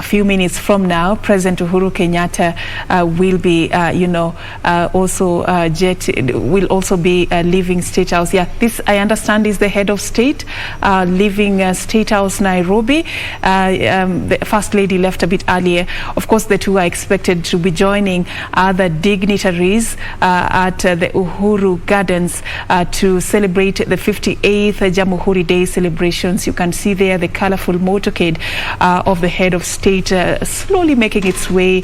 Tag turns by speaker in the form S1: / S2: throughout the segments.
S1: a few minutes from now, President Uhuru Kenyatta will be, will also be leaving State House. Yeah, this I understand is the head of state leaving State House, Nairobi. The First Lady left a bit earlier. Of course, the two are expected to be joining other dignitaries at the Uhuru Gardens to celebrate the 58th Jamhuri Day celebrations. You can see there the colorful motorcade of the head of state slowly making its way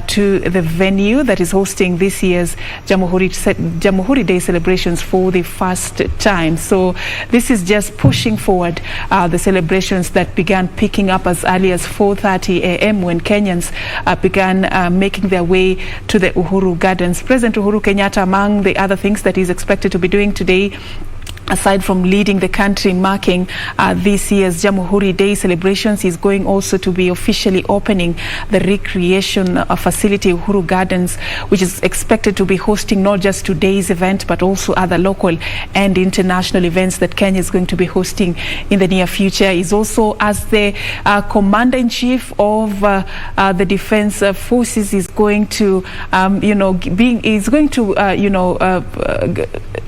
S1: to the venue that is hosting this year's Jamhuri Day celebrations for the first time. So this is just pushing forward the celebrations that began picking up as early as 4:30 a.m. when Kenyans began making their way to the Uhuru Gardens. President Uhuru Kenyatta, among the other things that he's expected to be doing today, aside from leading the country marking this year's Jamhuri Day celebrations, is going also to be officially opening the recreation facility Uhuru Gardens, which is expected to be hosting not just today's event but also other local and international events that Kenya is going to be hosting in the near future. Is also, as the Commander-in-Chief of the Defense Forces, is going to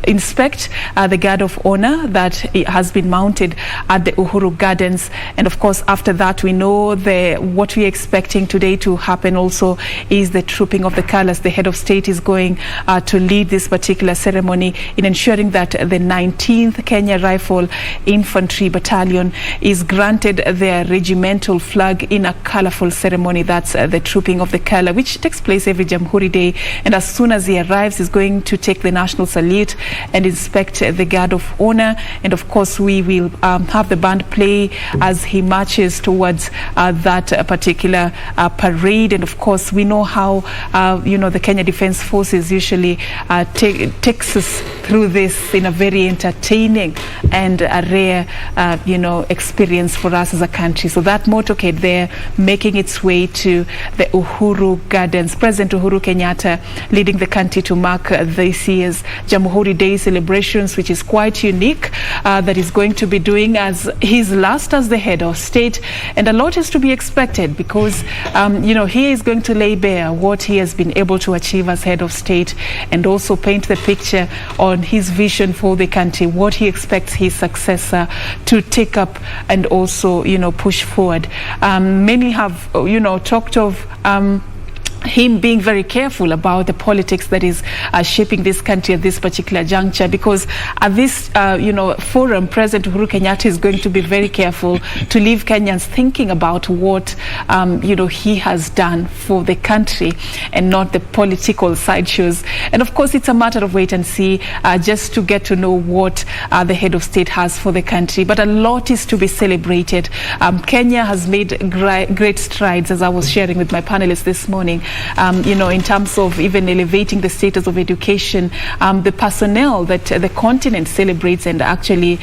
S1: inspect the Guard of Honor that has been mounted at the Uhuru Gardens. And of course, after that, we know what we're expecting today to happen also is the trooping of the colors. The head of state is going to lead this particular ceremony in ensuring that the 19th Kenya Rifle Infantry Battalion is granted their regimental flag in a colorful ceremony. That's the trooping of the color, which takes place every Jamhuri Day. And as soon as he arrives, he's going to take the national salute and inspect the Guard of Honor. And of course, we will have the band play as he marches towards that particular parade. And of course, we know how the Kenya Defense Forces usually takes us through this in a very entertaining and a rare experience for us as a country. So that motorcade there making its way to the Uhuru Gardens. President Uhuru Kenyatta leading the country to mark this year's Jamhuri Day celebrations, which is quite unique, that is going to be doing as his last as the head of state. And a lot is to be expected because he is going to lay bare what he has been able to achieve as head of state and also paint the picture on his vision for the country, what he expects his successor to take up and also push forward. Many have talked of him being very careful about the politics that is shaping this country at this particular juncture, because at this forum, President Uhuru Kenyatta is going to be very careful to leave Kenyans thinking about what he has done for the country and not the political sideshows. And of course, it's a matter of wait and see, just to get to know what the head of state has for the country. But a lot is to be celebrated. Kenya has made great strides, as I was sharing with my panelists this morning. In terms of even elevating the status of education, the personnel that the continent celebrates and actually,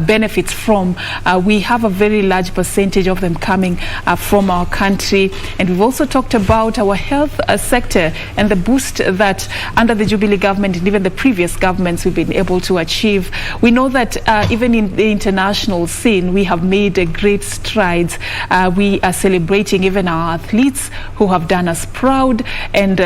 S1: benefits from. We have a very large percentage of them coming from our country. And we've also talked about our health sector and the boost that under the Jubilee government and even the previous governments we've been able to achieve. We know that even in the international scene, we have made great strides. We are celebrating even our athletes who have done us proud and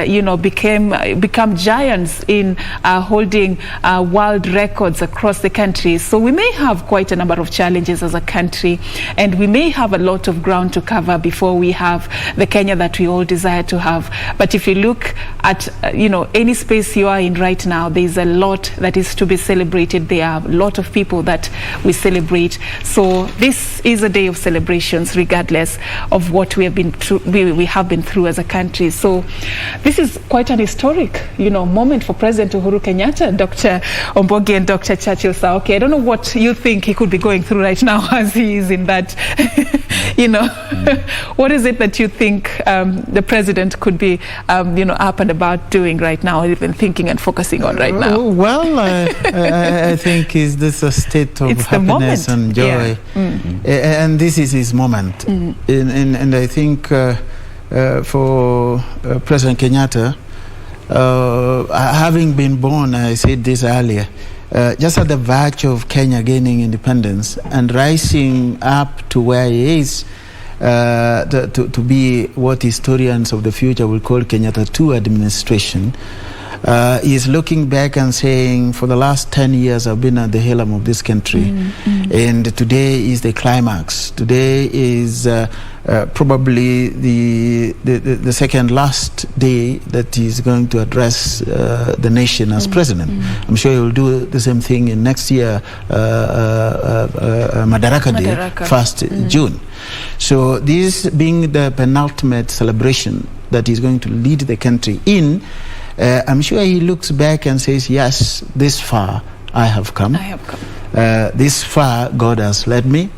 S1: become giants in holding world records across the country. So we may have quite a number of challenges as a country, and we may have a lot of ground to cover before we have the Kenya that we all desire to have. But if you look at any space you are in right now, there is a lot that is to be celebrated. There are a lot of people that we celebrate. So this is a day of celebrations, regardless of what we have been through. We have been through as a country. So this is quite an historic, moment for President Uhuru Kenyatta, Dr. Ombogi and Dr. Churchill Saoke. I don't know what you think he could be going through right now as he is in that, What is it that you think the president could be, up and about doing right now, or even thinking and focusing on right now?
S2: Well, I think this a state of happiness and joy. Yeah. And this is his moment. And I think for President Kenyatta, having been born, I said this earlier, just at the verge of Kenya gaining independence and rising up to where he is, to be what historians of the future will call Kenyatta II administration, is looking back and saying, for the last 10 years I've been at the helm of this country, and today is the climax. Today is probably the second last day that he's going to address the nation as president. I'm sure he will do the same thing in next year, Madaraka Day, 1st June. So this being the penultimate celebration that he's going to lead the country in, I'm sure he looks back and says, yes, this far I have come. This far God has led me.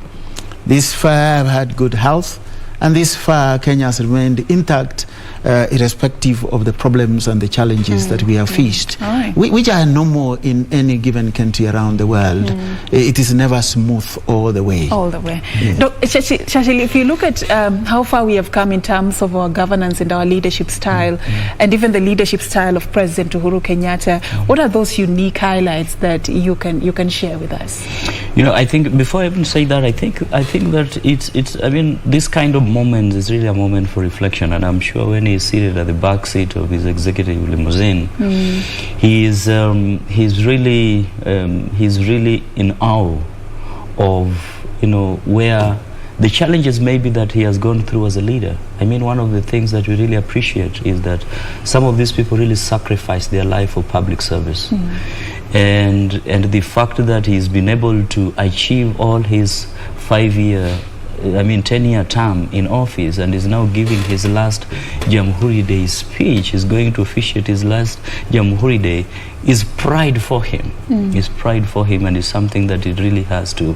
S2: This far I've had good health. And this far Kenya has remained intact, irrespective of the problems and the challenges that we have faced, which are normal in any given country around the world. It is never smooth all the way.
S1: All the way. Yeah. Shashili, if you look at how far we have come in terms of our governance and our leadership style, and even the leadership style of President Uhuru Kenyatta, what are those unique highlights that you can share with us?
S3: You know, I think before I even say that, I think that it's I mean, this kind of moment is really a moment for reflection, and I'm sure when he's seated at the back seat of his executive limousine, he's really in awe of, you know, where the challenges maybe that he has gone through as a leader. I mean, one of the things that we really appreciate is that some of these people really sacrifice their life for public service. And the fact that he's been able to achieve all his 10-year term in office, and is now giving his last Jamhuri Day speech, is going to officiate his last Jamhuri Day, is pride for him. Is pride for him, and is something that it really has to.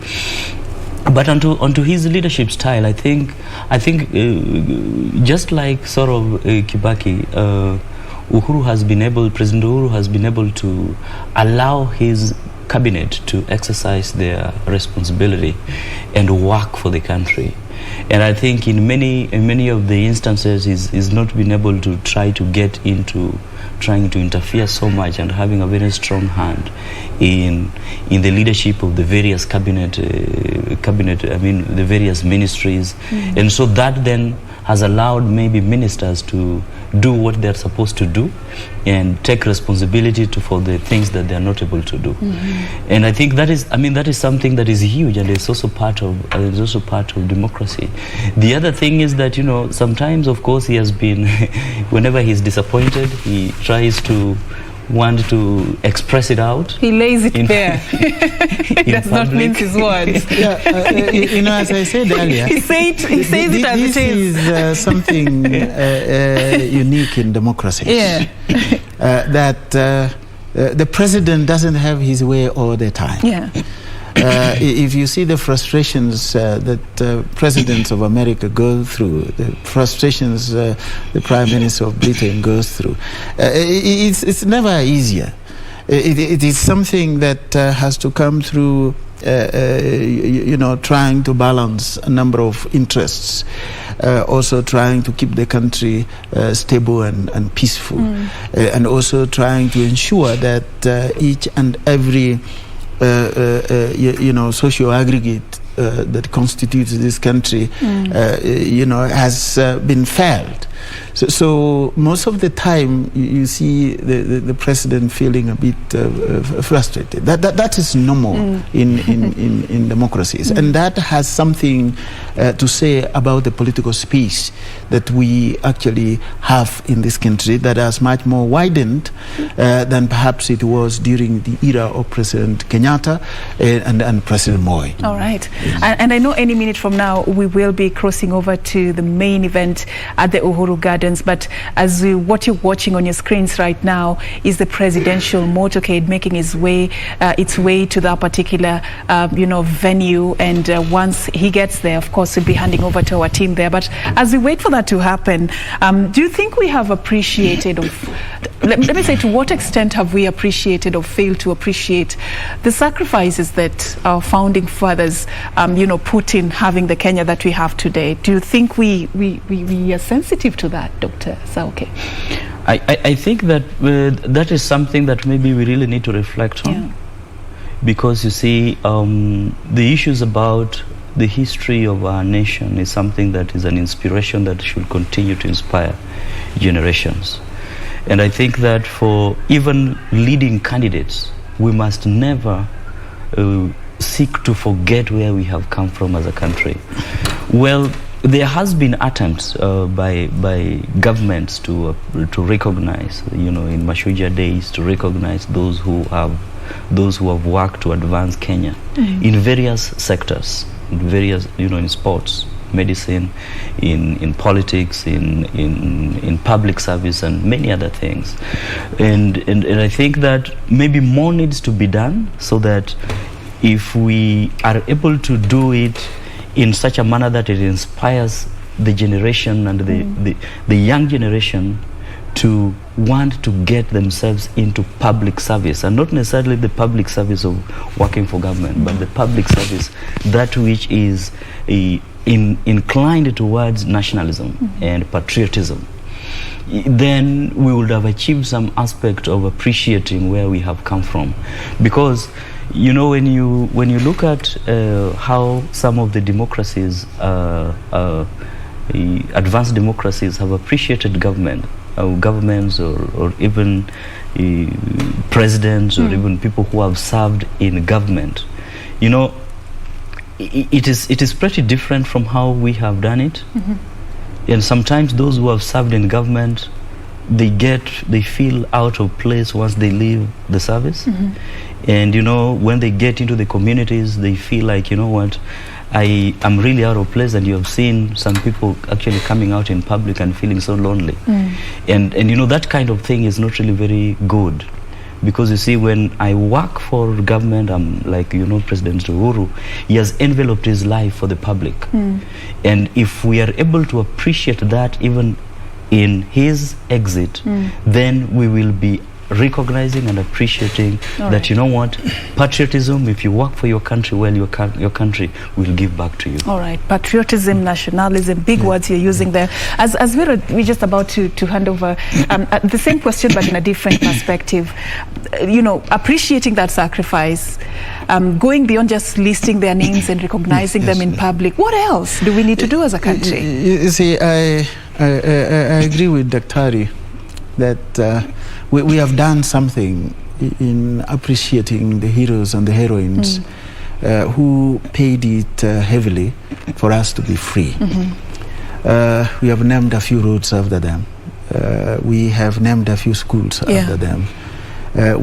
S3: But onto his leadership style, I think just like sort of Kibaki, President Uhuru has been able to allow his cabinet to exercise their responsibility and work for the country. And I think in many of the instances he's not been able to try to get into trying to interfere so much, and having a very strong hand in the leadership of the various cabinet, the various ministries. And so that then has allowed maybe ministers to do what they're supposed to do and take responsibility for the things that they're not able to do. And I think that is something that is huge, and it's also part of democracy. The other thing is that, you know, sometimes of course he has been whenever he's disappointed, he tries to want to express it out.
S1: He lays it bare. He does not mince his words.
S2: You know, as I said earlier,
S1: he says it as it is.
S2: This is something unique in democracies. That the president doesn't have his way all the time. If you see the frustrations that presidents of America go through, the frustrations the Prime Minister of Britain goes through, it's never easier. It is something that has to come through, trying to balance a number of interests, also trying to keep the country stable and peaceful, and also trying to ensure that each and every social aggregate that constitutes this country, has been failed. So most of the time you see the president feeling a bit frustrated. That is normal in democracies, and that has something to say about the political space that we actually have in this country, that has much more widened than perhaps it was during the era of President Kenyatta and President Moi.
S1: All right. And I know any minute from now we will be crossing over to the main event at the Uhuru Garden. But what you're watching on your screens right now is the presidential motorcade making its way to that particular venue, and once he gets there, of course, we'll be handing over to our team there. But as we wait for that to happen, do you think we have appreciated, let me say, to what extent have we appreciated or failed to appreciate the sacrifices that our founding fathers put in having the Kenya that we have today? Do you think we are sensitive to that, Dr. Sauke?
S3: I think that that is something that maybe we really need to reflect on, because you see, the issues about the history of our nation is something that is an inspiration that should continue to inspire generations. And I think that for even leading candidates, we must never seek to forget where we have come from as a country. Well, there has been attempts by governments to recognize, in Mashuja days, to recognize those who have worked to advance Kenya in various sectors, in sports, medicine, in politics, in public service, and many other things. And I think that maybe more needs to be done, so that if we are able to do it in such a manner that it inspires the generation and the young generation to want to get themselves into public service, and not necessarily the public service of working for government, but the public service that which is inclined towards nationalism and patriotism, then we would have achieved some aspect of appreciating where we have come from. Because when you look at how some of the democracies, advanced democracies, have appreciated governments or even presidents or even people who have served in government, it is pretty different from how we have done it. And sometimes those who have served in government, they feel out of place once they leave the service. And when they get into the communities, they feel like, I am really out of place. And you have seen some people actually coming out in public and feeling so lonely. And that kind of thing is not really very good. Because you see, when I work for government, I'm like, President Uhuru, he has enveloped his life for the public. And if we are able to appreciate that even in his exit, then we will be recognizing and appreciating that, patriotism, if you work for your country well, your country will give back to you. All right, patriotism, nationalism, big words you're using there. As we're just about to hand over, the same question but in a different perspective, appreciating that sacrifice, going beyond just listing their names and recognizing them in public, what else do we need to do as a country?
S2: You see, I agree with Daktari that we have done something in appreciating the heroes and the heroines who paid it heavily for us to be free. We have named a few roads after them. We have named a few schools after them.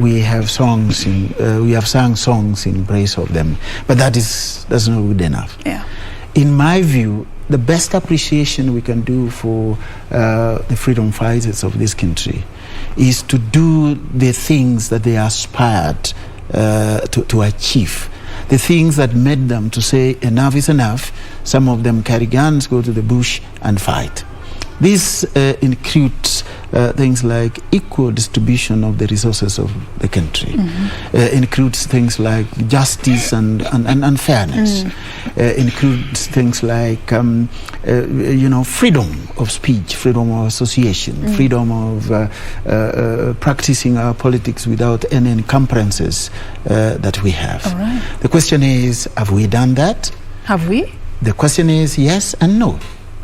S2: We have songs we have sung songs in praise of them, but that's not good enough. In my view, the best appreciation we can do for the freedom fighters of this country is to do the things that they aspired to achieve, the things that made them to say enough is enough. Some of them carry guns, go to the bush and fight. This includes things like equal distribution of the resources of the country. Includes things like justice and fairness. Includes things like freedom of speech, freedom of association, freedom of practicing our politics without any encumbrances that we have. The question is, have we done that?
S1: Have we?
S2: The question is yes and no.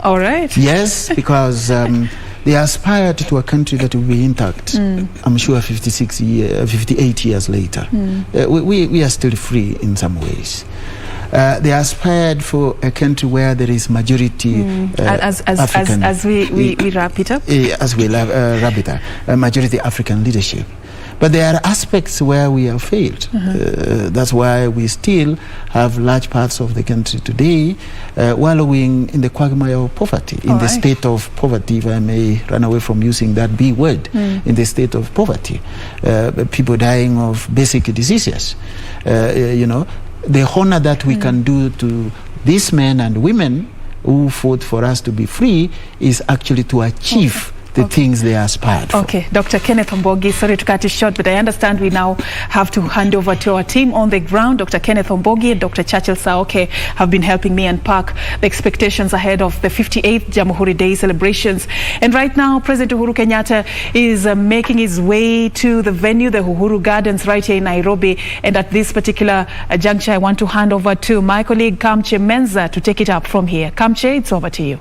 S1: All right.
S2: Yes, because they aspired to a country that will be intact. I'm sure 58 years later. We are still free in some ways. They aspired for a country where there is majority African.
S1: As we wrap it up?
S2: As we wrap it up, majority African leadership. But there are aspects where we have failed. That's why we still have large parts of the country today wallowing in the quagmire of poverty, in the state of poverty, if I may run away from using that B word, in the state of poverty. People dying of basic diseases. The honor that we can do to these men and women who fought for us to be free is actually to achieve the things they aspired for.
S1: Okay, Dr. Kenneth Ombogi, sorry to cut you short, but I understand we now have to hand over to our team on the ground. Dr. Kenneth Ombogi and Dr. Churchill Saoke have been helping me unpack the expectations ahead of the 58th Jamhuri Day celebrations. And right now, President Uhuru Kenyatta is making his way to the venue, the Uhuru Gardens, right here in Nairobi. And at this particular juncture, I want to hand over to my colleague Kamche Menza to take it up from here. Kamche, it's over to you.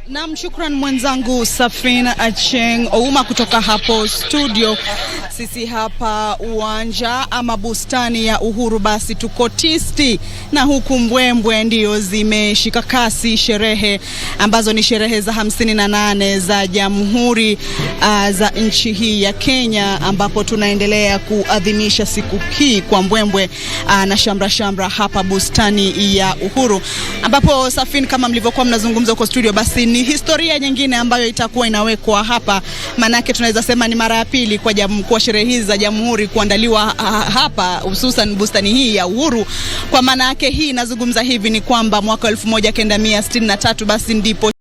S4: Naam, shukran mwenzangu Safina Acheng Ouma kutoka hapo studio. Sisi hapa uwanja ama bustani ya Uhuru, basi tuko tisti na huku mbwembwe ndio zimeshika kasi sherehe ambazo ni sherehe za 58 za Jamhuri za nchi hii ya Kenya, ambapo tunaendelea kuadhimisha siku hii kwa mbwembwe na shamra hapa bustani ya Uhuru, ambapo Safina, kama mlivyokuwa mnazungumza kwa studio, basi ni historia nyingine ambayo itakuwa inawekwa hapa. Manake tunaweza sema ni mara ya pili kwa sherehe hizi za Jamhuri kuandaliwa hapa, hususan bustani hii ya Uhuru. Kwa maana yake hii nazungumza hivi ni kwamba mwaka 1963 basi ndipo